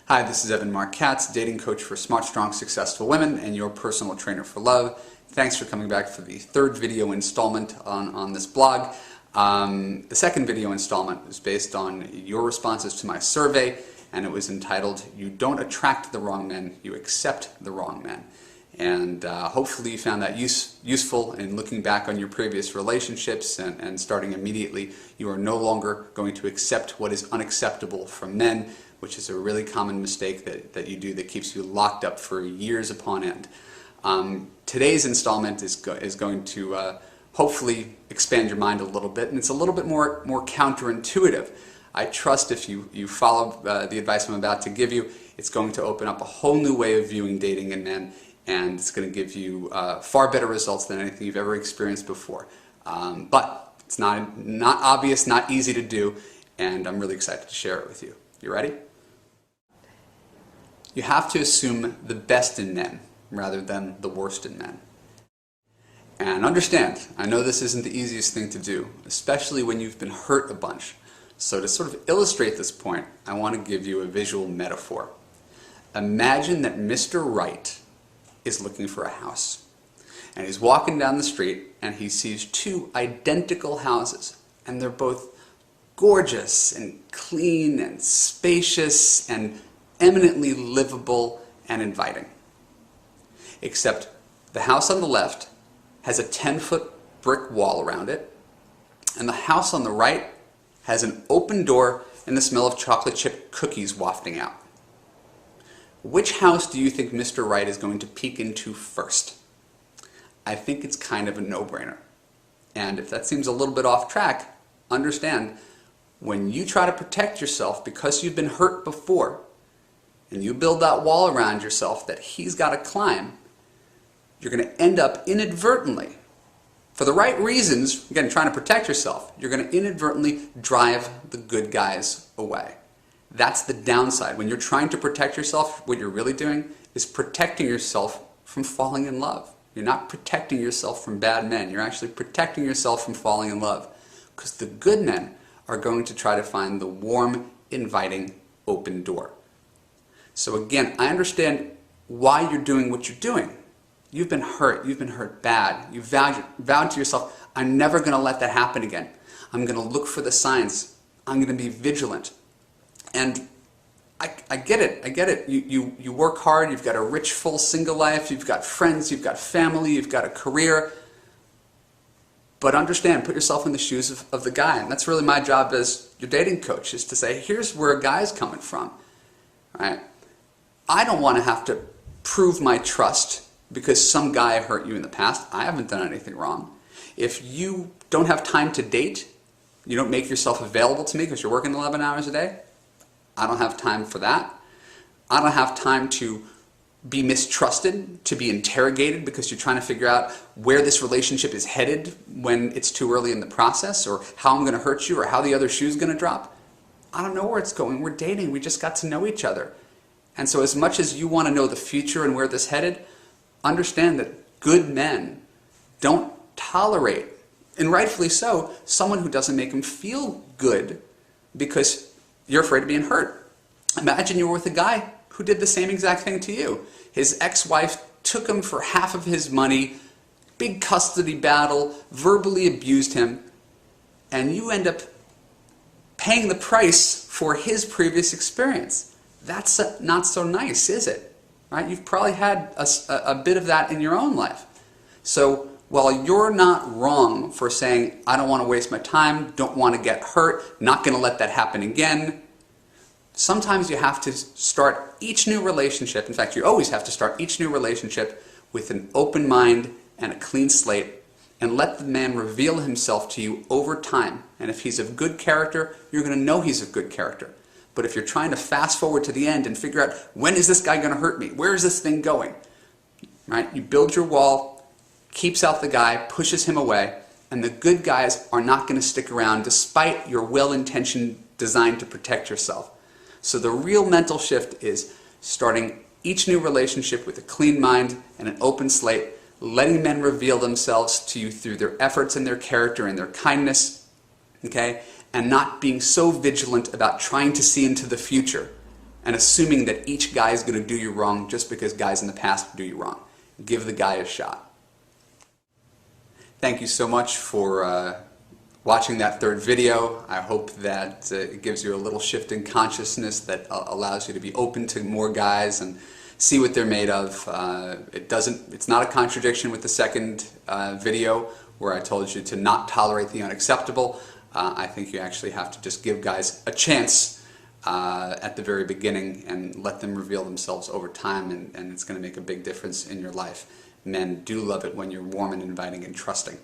Hi, this is Evan Marc Katz, dating coach for smart, strong, successful women and your personal trainer for love. Thanks for coming back for the third video installment on this blog. The second video installment was based on your responses to my survey, and it was entitled, "You Don't Attract the Wrong Men, You Accept the Wrong Men." And hopefully you found that useful in looking back on your previous relationships and starting immediately. You are no longer going to accept what is unacceptable from men, which is a really common mistake that you do that keeps you locked up for years upon end. Today's installment is going to hopefully expand your mind a little bit, and it's a little bit more counterintuitive. I trust if you follow the advice I'm about to give you, it's going to open up a whole new way of viewing dating in men, and it's going to give you far better results than anything you've ever experienced before. But it's not obvious, not easy to do, and I'm really excited to share it with you. You ready? You have to assume the best in men rather than the worst in men. And understand, I know this isn't the easiest thing to do, especially when you've been hurt a bunch. So to sort of illustrate this point, I want to give you a visual metaphor. Imagine that Mr. Right is looking for a house. And he's walking down the street and he sees two identical houses. And they're both gorgeous and clean and spacious and eminently livable and inviting. Except the house on the left has a 10-foot brick wall around it, and the house on the right has an open door and the smell of chocolate chip cookies wafting out. Which house do you think Mr. Right is going to peek into first? I think it's kind of a no-brainer. And if that seems a little bit off track, understand, when you try to protect yourself because you've been hurt before, and you build that wall around yourself that he's got to climb, you're going to end up inadvertently, for the right reasons, again, trying to protect yourself, you're going to inadvertently drive the good guys away. That's the downside. When you're trying to protect yourself, what you're really doing is protecting yourself from falling in love. You're not protecting yourself from bad men. You're actually protecting yourself from falling in love. Because the good men are going to try to find the warm, inviting, open door. So again, I understand why you're doing what you're doing. You've been hurt bad. You vowed to yourself, I'm never going to let that happen again. I'm going to look for the signs. I'm going to be vigilant. And I get it. You work hard, you've got a rich, full, single life, you've got friends, you've got family, you've got a career. But understand, put yourself in the shoes of the guy. And that's really my job as your dating coach, is to say, here's where a guy's coming from. Right? I don't want to have to prove my trust because some guy hurt you in the past. I haven't done anything wrong. If you don't have time to date, you don't make yourself available to me because you're working 11 hours a day, I don't have time for that. I don't have time to be mistrusted, to be interrogated because you're trying to figure out where this relationship is headed when it's too early in the process, or how I'm going to hurt you, or how the other shoe's going to drop. I don't know where it's going. We're dating. We just got to know each other. And so as much as you want to know the future and where this headed, understand that good men don't tolerate, and rightfully so, someone who doesn't make them feel good because you're afraid of being hurt. Imagine you were with a guy who did the same exact thing to you. His ex-wife took him for half of his money, big custody battle, verbally abused him, and you end up paying the price for his previous experience. That's not so nice, is it? Right? You've probably had a bit of that in your own life. So while you're not wrong for saying, I don't want to waste my time, don't want to get hurt, not going to let that happen again, sometimes you have to start each new relationship, in fact you always have to start each new relationship with an open mind and a clean slate, and let the man reveal himself to you over time. And if he's of good character, you're going to know he's of good character. But if you're trying to fast forward to the end and figure out, when is this guy going to hurt me? Where is this thing going? Right? You build your wall, keeps out the guy, pushes him away, and the good guys are not going to stick around despite your well-intentioned design to protect yourself. So the real mental shift is starting each new relationship with a clean mind and an open slate, letting men reveal themselves to you through their efforts and their character and their kindness, okay? And not being so vigilant about trying to see into the future and assuming that each guy is going to do you wrong just because guys in the past do you wrong. Give the guy a shot. Thank you so much for watching that third video. I hope that it gives you a little shift in consciousness that allows you to be open to more guys and see what they're made of. It's not a contradiction with the second video where I told you to not tolerate the unacceptable. I think you actually have to just give guys a chance at the very beginning and let them reveal themselves over time, and it's going to make a big difference in your life. Men do love it when you're warm and inviting and trusting.